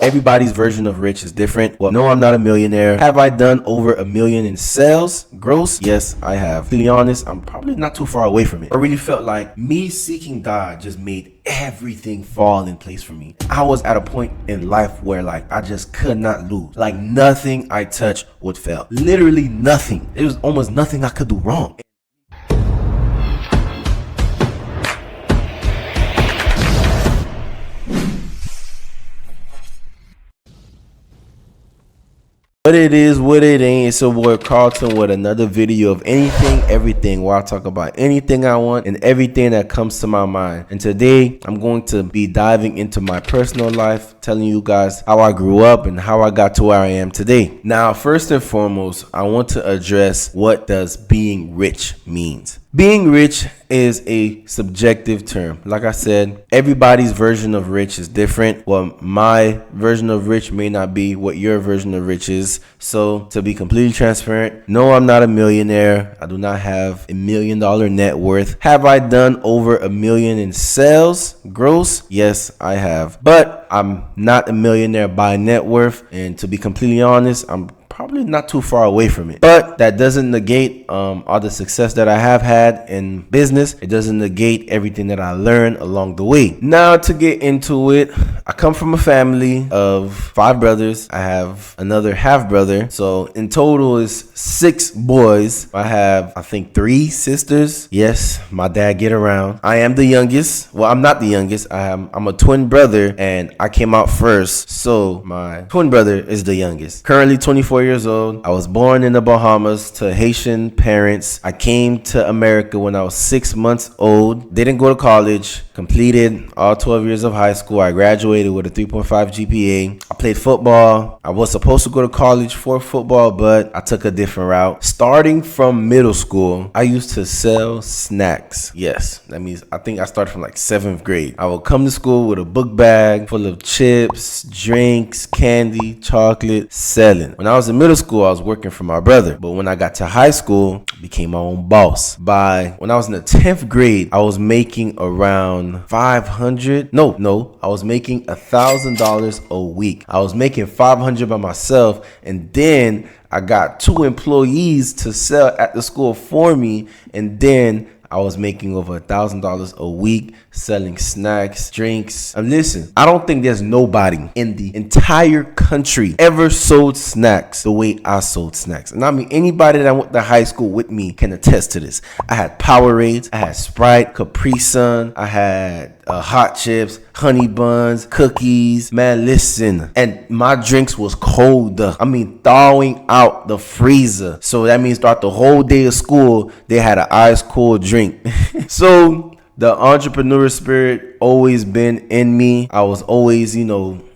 Everybody's version of rich is different. Well, no, I'm not a millionaire. Have I done over $1 million in sales gross? Yes, I have. To be honest, I'm probably not too far away from it. I really felt like me seeking God just made everything fall in place for me. I was at a point in life where like I just could not lose. Like nothing I touched would fail. Literally nothing. There was almost nothing I could do wrong. What it is, what it ain't. It's your boy Carlton with another video of anything, everything, where I talk about anything I want and everything that comes to my mind. And today, I'm going to be diving into my personal life, telling you guys how I grew up and how I got to where I am today. Now, first and foremost, I want to address what does being rich means. Being rich is a subjective term. Like I said, everybody's version of rich is different. Well, my version of rich may not be what your version of rich is. So to be completely transparent, no, I'm not a millionaire. I do not have $1 million net worth. Have I done over $1 million in sales gross? Yes, I have. But I'm not a millionaire by net worth. And to be completely honest, I'm probably not too far away from it. But that doesn't negate all the success that I have had in business. It doesn't negate everything that I learned along the way. Now to get into it, I come from a family of 5 brothers. I have another half brother. So in total is 6 boys. I have, I think, 3 sisters. Yes, my dad get around. I am the youngest. Well, I'm not the youngest. I'm a twin brother and I came out first. So my twin brother is the youngest. Currently 24 years old. I was born in the Bahamas to Haitian parents. I came to America when I was 6 months old. Didn't go to college. Completed all 12 years of high school. I graduated with a 3.5 GPA. I played football. I was supposed to go to college for football, but I took a different route. Starting from middle school, I used to sell snacks. Yes, that means I think I started from like 7th grade. I would come to school with a book bag full of chips, drinks, candy, chocolate, selling. When I was in middle school, I was working for my brother. But when I got to high school, I became my own boss. When I was in the 10th grade, I was making around $500. No, I was making $1,000 a week. I was making $500 by myself, and then I got 2 employees to sell at the school for me, and then I was making over $1,000 a week selling snacks, drinks. And listen, I don't think there's nobody in the entire country ever sold snacks the way I sold snacks. And I mean, anybody that went to high school with me can attest to this. I had Powerades, I had Sprite, Capri Sun, I had hot chips, honey buns, cookies. Man, listen, and my drinks was cold. I mean, thawing out the freezer. So that means throughout the whole day of school, they had an ice cold drink. So the entrepreneur spirit always been in me. I was always,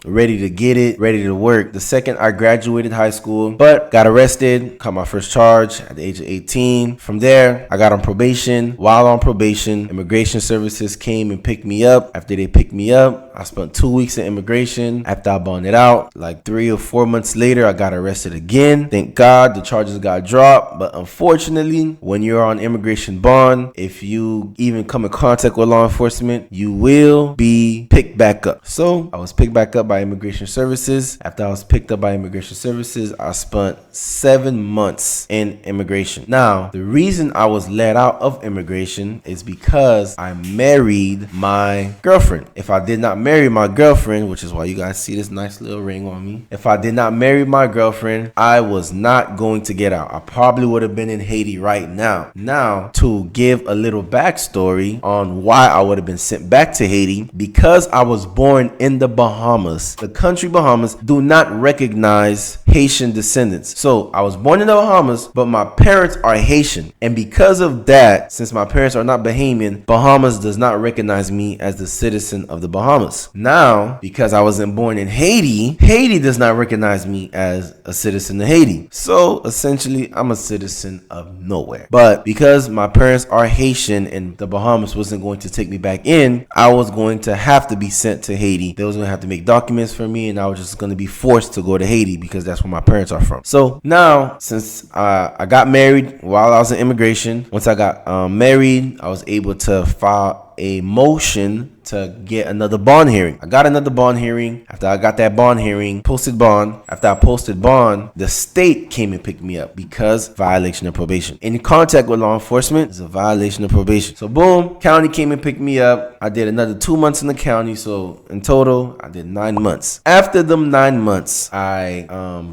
ready to get it, ready to work. The second I graduated high school, but got arrested, caught my first charge at the age of 18. From there, I got on probation. While on probation, immigration services came and picked me up. After they picked me up, I spent 2 weeks in immigration. After I bonded out, like 3 or 4 months later, I got arrested again. Thank God the charges got dropped. But unfortunately, when you're on immigration bond, if you even come in contact with law enforcement, you will be picked back up. So I was picked back up by immigration services. After I was picked up by immigration services, I spent 7 months in immigration. Now, the reason I was let out of immigration is because I married my girlfriend. If I did not marry my girlfriend, which is why you guys see this nice little ring on me, if I did not marry my girlfriend, I was not going to get out. I probably would have been in Haiti right now. Now, to give a little backstory on why I would have been sent back to Haiti, because I was born in the Bahamas. The country Bahamas do not recognize Haitian descendants. So I was born in the Bahamas, but my parents are Haitian. And because of that, since my parents are not Bahamian, Bahamas does not recognize me as the citizen of the Bahamas. Now, because I wasn't born in Haiti, Haiti does not recognize me as a citizen of Haiti. So essentially, I'm a citizen of nowhere. But because my parents are Haitian and the Bahamas wasn't going to take me back in, I was going to have to be sent to Haiti. They was going to have to make documents for me, and I was just going to be forced to go to Haiti because that's where my parents are from. So now, since I got married while I was in immigration, once I got married, I was able to file a motion to get another bond hearing. I got another bond hearing. After I got that bond hearing, posted bond. After I posted bond, the state came and picked me up because violation of probation. Any contact with law enforcement is a violation of probation. So boom, county came and picked me up. I did another 2 months in the county. So in total, I did 9 months. After them 9 months, I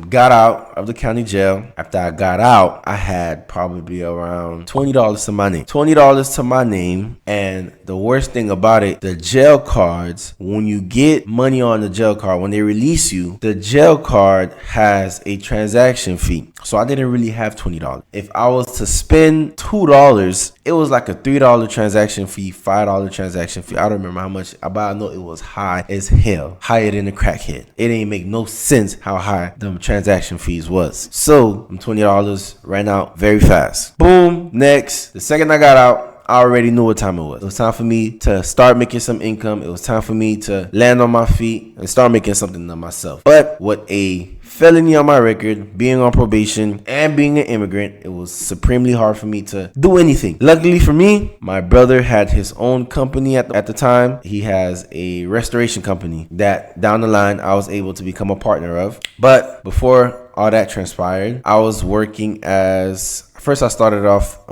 got out of the county jail. After I got out, I had probably around $20 to my name. $20 to my name. And the worst thing about it, the jail cards, when you get money on the jail card, when they release you, the jail card has a transaction fee. So I didn't really have $20. If I was to spend $2, it was like a $3 transaction fee, $5 transaction fee. I don't remember how much, but I know it was high as hell, higher than a crackhead. It ain't make no sense how high them transaction fees was. So them $20 ran out very fast. Boom. Next, the second I got out, I already knew what time it was. It was time for me to start making some income. It was time for me to land on my feet and start making something of myself. But with a felony on my record, being on probation, and being an immigrant, it was supremely hard for me to do anything. Luckily for me, my brother had his own company at the time. He has a restoration company that down the line I was able to become a partner of. But before all that transpired, I was working as... First, I started off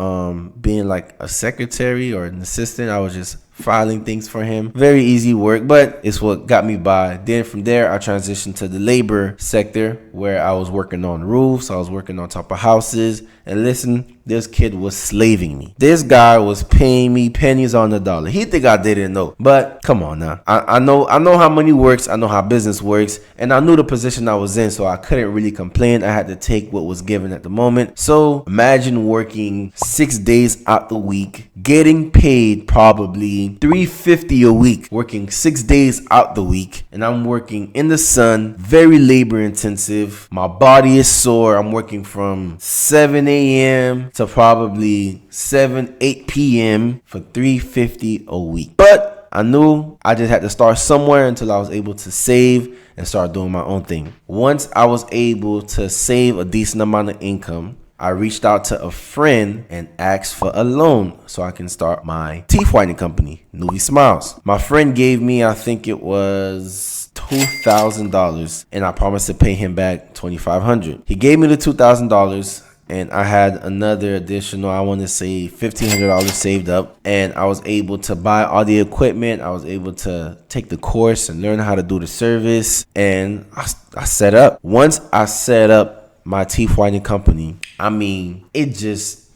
being like a secretary or an assistant. I was just filing things for him. Very easy work, but it's what got me by. Then from there, I transitioned to the labor sector where I was working on roofs. I was working on top of houses. And listen, this kid was slaving me. This guy was paying me pennies on the dollar. He think I didn't know, but come on now. I know how money works. I know how business works, and I knew the position I was in, so I couldn't really complain. I had to take what was given at the moment. So imagine working 6 days out the week, getting paid probably $350 a week, working 6 days out the week, and I'm working in the sun, very labor intensive. My body is sore. I'm working from 7 a.m. to probably 8 p.m. for $350 a week. But I knew I just had to start somewhere until I was able to save and start doing my own thing. Once I was able to save a decent amount of income, I reached out to a friend and asked for a loan so I can start my teeth whitening company, Nuvi Smiles. My friend gave me, I think it was $2,000, and I promised to pay him back $2,500. He gave me the $2,000. And I had another additional, I want to say $1,500 saved up. And I was able to buy all the equipment. I was able to take the course and learn how to do the service. And I set up. Once I set up my teeth whitening company, I mean, it just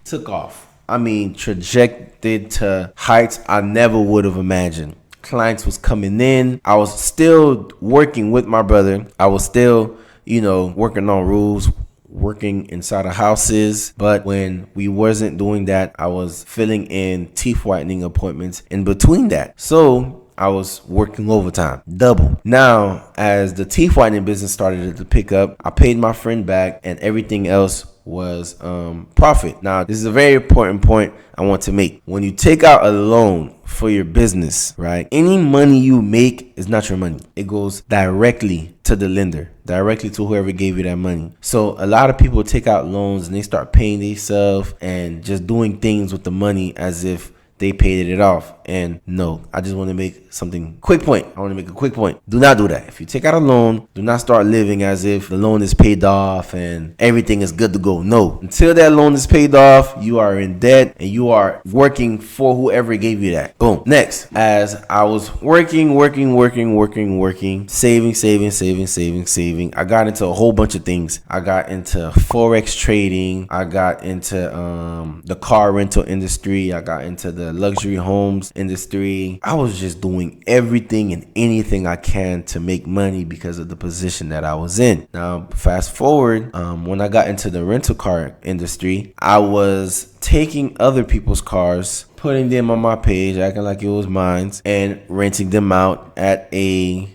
took off. I mean, trajected to heights I never would have imagined. Clients was coming in. I was still working with my brother. I was still, working on roofs, working inside of houses. But when we wasn't doing that, I was filling in teeth whitening appointments in between that. So I was working overtime, double. Now, as the teeth whitening business started to pick up, I paid my friend back, and everything else was profit. Now, this is a very important point I want to make. When you take out a loan for your business, right, any money you make is not your money. It goes directly to the lender, directly to whoever gave you that money. So a lot of people take out loans and they start paying themselves and just doing things with the money as if they paid it off. And no, I just want to make something quick point. I want to make a quick point. Do not do that. If you take out a loan, do not start living as if the loan is paid off and everything is good to go. No, until that loan is paid off, you are in debt and you are working for whoever gave you that. Boom. Next, as I was working, saving, I got into a whole bunch of things. I got into Forex trading. I got into the car rental industry. I got into the luxury homes industry. I was just doing everything and anything I can to make money because of the position that I was in. Now, fast forward, when I got into the rental car industry, I was taking other people's cars, putting them on my page, acting like it was mine, and renting them out at a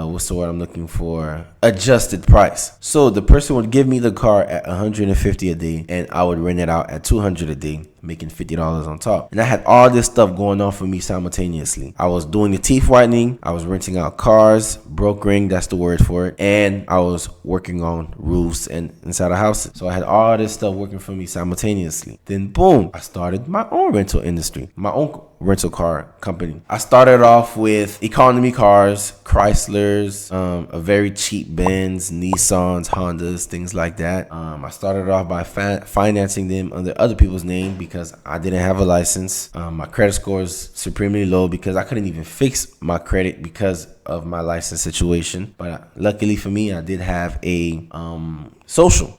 what's the word I'm looking for? Adjusted price. So the person would give me the car at $150 a day, and I would rent it out at $200 a day, making $50 on top. And I had all this stuff going on for me simultaneously. I was doing the teeth whitening, I was renting out cars, brokering, that's the word for it, and I was working on roofs and inside of houses. So I had all this stuff working for me simultaneously. Then boom, I started my own rental industry, my own rental car company. I started off with economy cars, Chryslers, a very cheap Benz, Nissans, Hondas, things like that. I started off by financing them under other people's name because I didn't have a license. My credit score is supremely low because I couldn't even fix my credit because of my license situation. But luckily for me, I did have a social.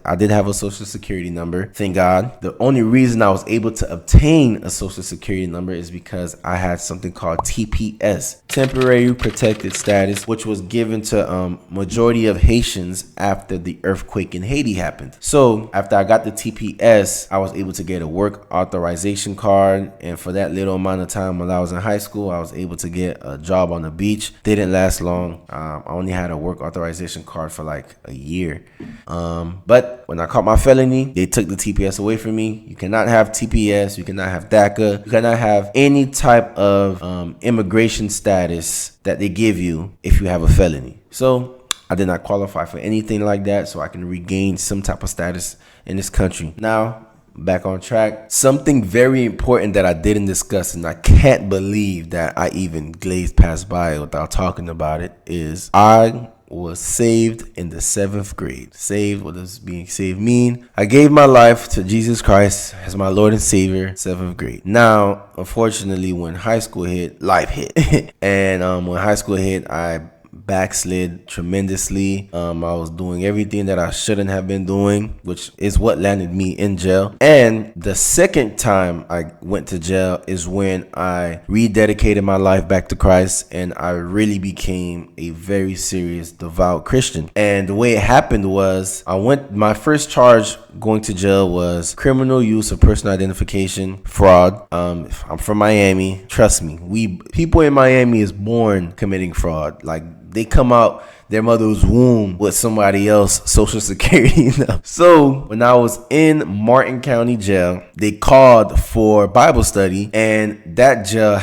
I did have a social security number. Thank God. The only reason I was able to obtain a social security number is because I had something called TPS, temporary protected status, which was given to majority of Haitians after the earthquake in Haiti happened. So after I got the TPS, I was able to get a work authorization card, and for that little amount of time when I was in high school, I was able to get a job on the beach. Didn't last long. I only had a work authorization card for like a year. But when I caught my felony, they took the TPS away from me. You cannot have TPS, you cannot have DACA, you cannot have any type of immigration status that they give you if you have a felony. So I did not qualify for anything like that, so I can regain some type of status in this country. Now, back on track. Something very important that I didn't discuss, and I can't believe that I even glazed past by without talking about it, is I was saved in the 7th grade. Saved, what does being saved mean? I gave my life to Jesus Christ as my Lord and Savior, 7th grade. Now, unfortunately, when high school hit, life hit. And when high school hit, I backslid tremendously. I was doing everything that I shouldn't have been doing, which is what landed me in jail. And the second time I went to jail is when I rededicated my life back to Christ, and I really became a very serious, devout Christian. And the way it happened was my first charge going to jail was criminal use of personal identification fraud. I'm from Miami. Trust me, people in Miami is born committing fraud. Like, they come out their mother's womb with somebody else social security. So when I was in Martin County Jail, they called for Bible study, and that jail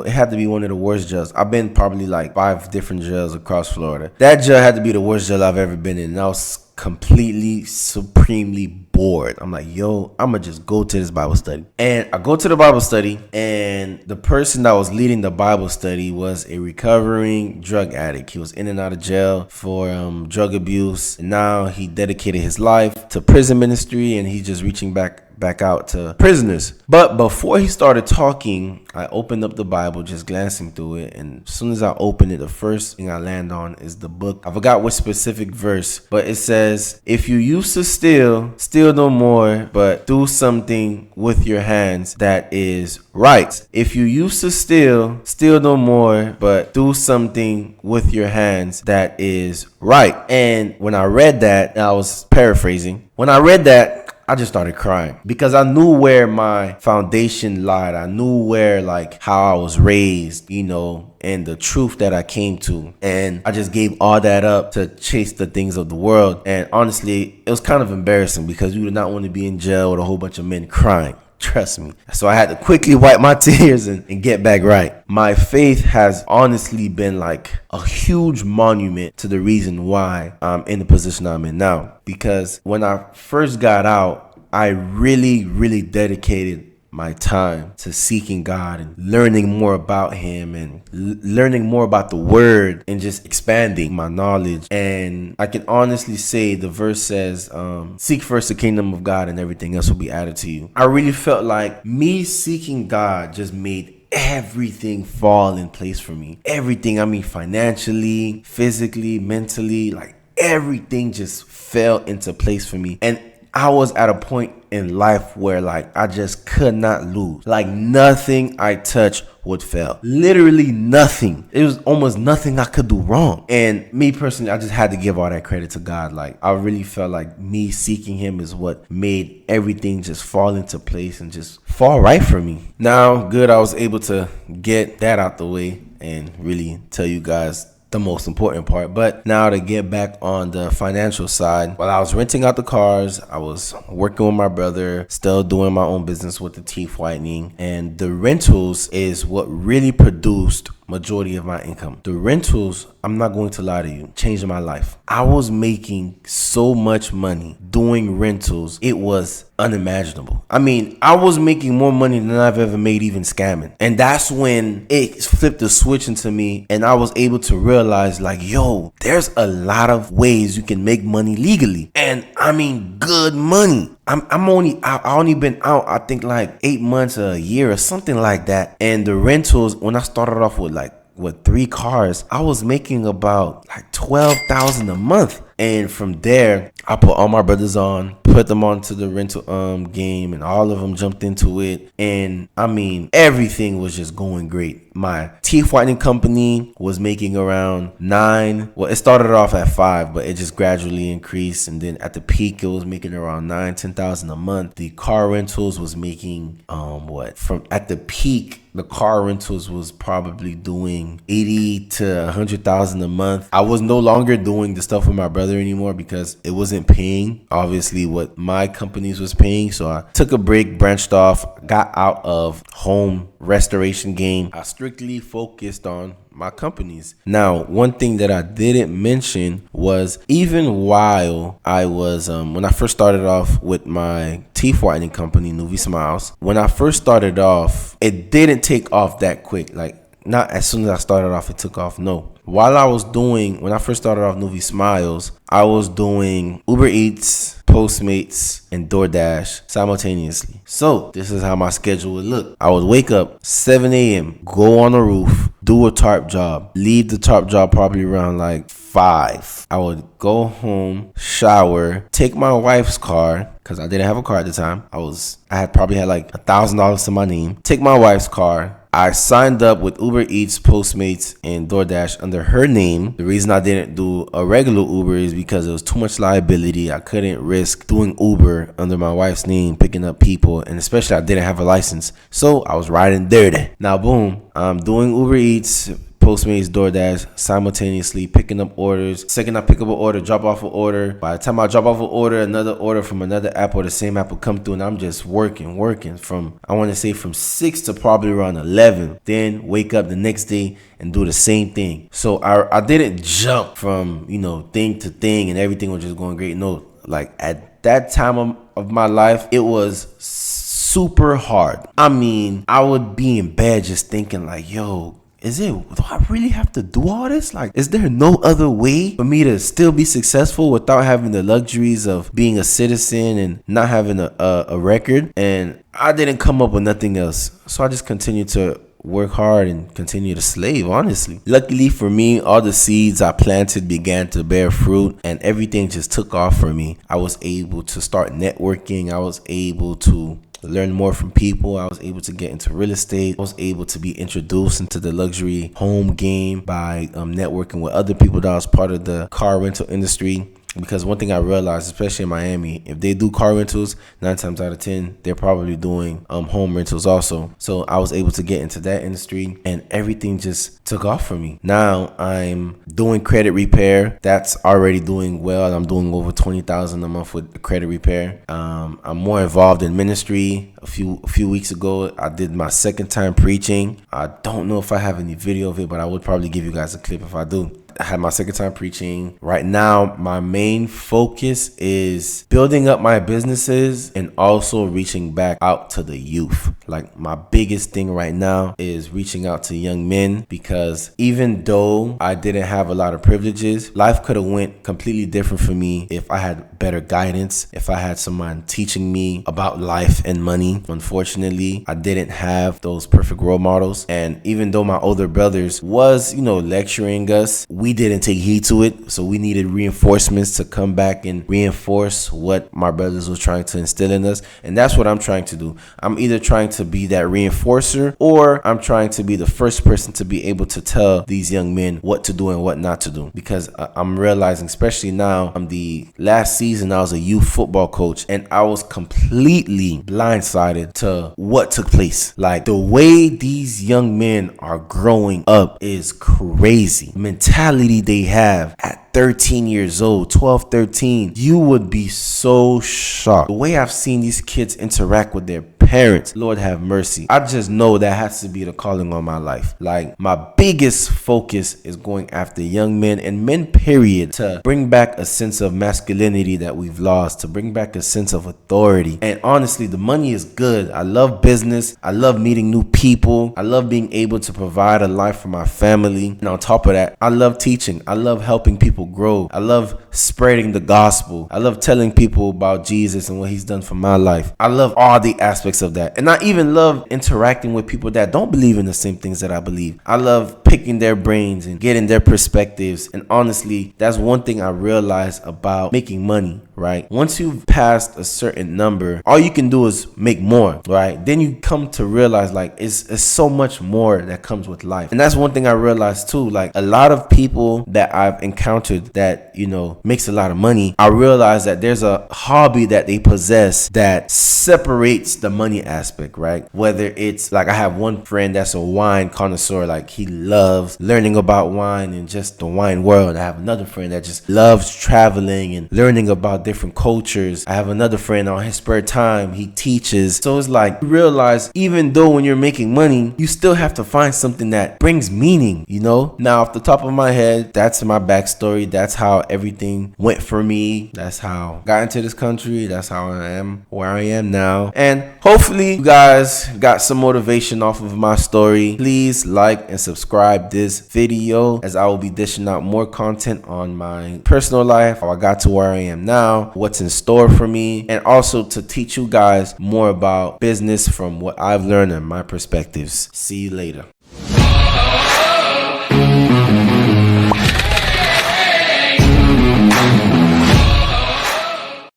it had to be one of the worst jails. I've been probably like 5 different jails across Florida. That jail had to be the worst jail I've ever been in. And I was completely, supremely bored. I'm like, yo, I'm gonna just go to this Bible study. And I go to the Bible study, and the person that was leading the Bible study was a recovering drug addict. He was in and out of jail for drug abuse, and now he dedicated his life to prison ministry, and he's just reaching back out to prisoners. But before he started talking, I opened up the Bible, just glancing through it, and as soon as I opened it, the first thing I land on is the book. I forgot which specific verse, but it says, if you used to steal no more, but do something with your hands that is right. If you used to steal no more, but do something with your hands that is right. And when I read that, I was paraphrasing. When I read that, I just started crying because I knew where my foundation lied. I knew where, like, how I was raised, and the truth that I came to. And I just gave all that up to chase the things of the world. And honestly, it was kind of embarrassing because you do not want to be in jail with a whole bunch of men crying. Trust me. So I had to quickly wipe my tears and get back right. My faith has honestly been like a huge monument to the reason why I'm in the position I'm in now. Because when I first got out, I really, really dedicated my time to seeking God and learning more about Him and learning more about the Word and just expanding my knowledge. And I can honestly say the verse says, seek first the kingdom of God and everything else will be added to you. I really felt like me seeking God just made everything fall in place for me. Everything, I mean, financially, physically, mentally, like everything just fell into place for me. And I was at a point in life where, like, I just could not lose. Like, nothing I touched would fail. Literally nothing. It was almost nothing I could do wrong. And me personally, I just had to give all that credit to God. Like, I really felt like me seeking Him is what made everything just fall into place and just fall right for me. Now, good, I was able to get that out the way and really tell you guys the most important part. But now to get back on the financial side, while I was renting out the cars, I was working with my brother, still doing my own business with the teeth whitening, and the rentals is what really produced majority of my income. The rentals I'm not going to lie to you, changed my life. I was making so much money doing rentals. It was unimaginable. I mean, I was making more money than I've ever made even scamming. And that's when it flipped the switch into me, and I was able to realize, like, yo, there's a lot of ways you can make money legally. And I mean, good money. I only been out, I think, like 8 months or a year or something like that. And the rentals, when I started off with 3 cars, I was making about like $12,000 a month. And from there, I put all my brothers on, put them onto the rental game, and all of them jumped into it. And I mean, everything was just going great. My teeth whitening company was making around 9. Well, it started off at 5, but it just gradually increased. And then at the peak, it was making around 9-10,000 a month. The car rentals was making from at the peak, the car rentals was probably doing 80 to 100,000 a month. I was no longer doing the stuff with my brother anymore because it wasn't paying, obviously, what my companies was paying. So I took a break, branched off, got out of home restoration game. I strictly focused on my companies. Now, one thing that I didn't mention was, even while I was when I first started off with my teeth whitening company, Nuvi Smiles, when I first started off, it didn't take off that quick. Like, not as soon as I started off, it took off. No. When I first started off Nuvi Smiles, I was doing Uber Eats, Postmates, and DoorDash simultaneously. So this is how my schedule would look. I would wake up 7 a.m., go on the roof, do a tarp job, leave the tarp job probably around like 5. I would go home, shower, take my wife's car, because I didn't have a car at the time. I had probably had like $1,000 to my name. Take my wife's car. I signed up with Uber Eats, Postmates, and DoorDash under her name. The reason I didn't do a regular Uber is because it was too much liability. I couldn't risk doing Uber under my wife's name, picking up people, and especially I didn't have a license. So I was riding dirty. Now, boom, I'm doing Uber Eats, Postmates, DoorDash, simultaneously picking up orders. Second I pick up an order, drop off an order. By the time I drop off an order, another order from another app or the same app will come through, and I'm just working from, I want to say, from 6 to probably around 11. Then wake up the next day and do the same thing. So I didn't jump from, thing to thing and everything was just going great. No, like at that time of my life, it was super hard. I mean, I would be in bed just thinking like, yo, do I really have to do all this? Like, is there no other way for me to still be successful without having the luxuries of being a citizen and not having a record? And I didn't come up with nothing else. So I just continued to work hard and continue to slave, honestly. Luckily for me, all the seeds I planted began to bear fruit and everything just took off for me. I was able to start networking. I was able to learn more from people. I was able to get into real estate. I was able to be introduced into the luxury home game by networking with other people that was part of the car rental industry. Because one thing I realized, especially in Miami, if they do car rentals, 9 times out of 10, they're probably doing home rentals also. So I was able to get into that industry and everything just took off for me. Now I'm doing credit repair. That's already doing well. I'm doing over $20,000 a month with credit repair. I'm more involved in ministry. A few weeks ago, I did my second time preaching. I don't know if I have any video of it, but I would probably give you guys a clip if I do. I had my second time preaching. Right now, my main focus is building up my businesses and also reaching back out to the youth. Like, my biggest thing right now is reaching out to young men, because even though I didn't have a lot of privileges, life could have went completely different for me if I had better guidance, if I had someone teaching me about life and money. Unfortunately, I didn't have those perfect role models. And even though my older brothers was, lecturing us, we didn't take heed to it. So we needed reinforcements to come back and reinforce what my brothers was trying to instill in us. And that's what I'm trying to do. I'm either trying to be that reinforcer, or I'm trying to be the first person to be able to tell these young men what to do and what not to do. Because I'm realizing, especially now, the last season I was a youth football coach, and I was completely blindsided to what took place. Like, the way these young men are growing up is crazy. Mentality they have at 13 years old, 12, 13, you would be so shocked. The way I've seen these kids interact with their parents. Lord have mercy. I just know that has to be the calling on my life. Like, my biggest focus is going after young men and men, period, to bring back a sense of masculinity that we've lost, to bring back a sense of authority. And honestly, the money is good. I love business. I love meeting new people. I love being able to provide a life for my family. And on top of that, I love teaching. I love helping people grow. I love spreading the gospel. I love telling people about Jesus and what he's done for my life. I love all the aspects of that. And I even love interacting with people that don't believe in the same things that I believe. I love picking their brains and getting their perspectives. And honestly, that's one thing I realized about making money, right? Once you've passed a certain number, all you can do is make more, right? Then you come to realize, like, it's so much more that comes with life. And that's one thing I realized too. Like, a lot of people that I've encountered that, you know, makes a lot of money, I realized that there's a hobby that they possess that separates the money aspect, right? Whether it's like, I have one friend that's a wine connoisseur. Like, he loves learning about wine and just the wine world. I have another friend that just loves traveling and learning about different cultures. I have another friend, on his spare time, he teaches. So it's like, you realize, even though when you're making money, you still have to find something that brings meaning, you know? Now, off the top of my head, that's my backstory. That's how everything went for me. That's how I got into this country. That's how I am where I am now. And hopefully you guys got some motivation off of my story. Please like and subscribe this video, as I will be dishing out more content on my personal life, how I got to where I am now, what's in store for me, and also to teach you guys more about business from what I've learned and my perspectives. See you later.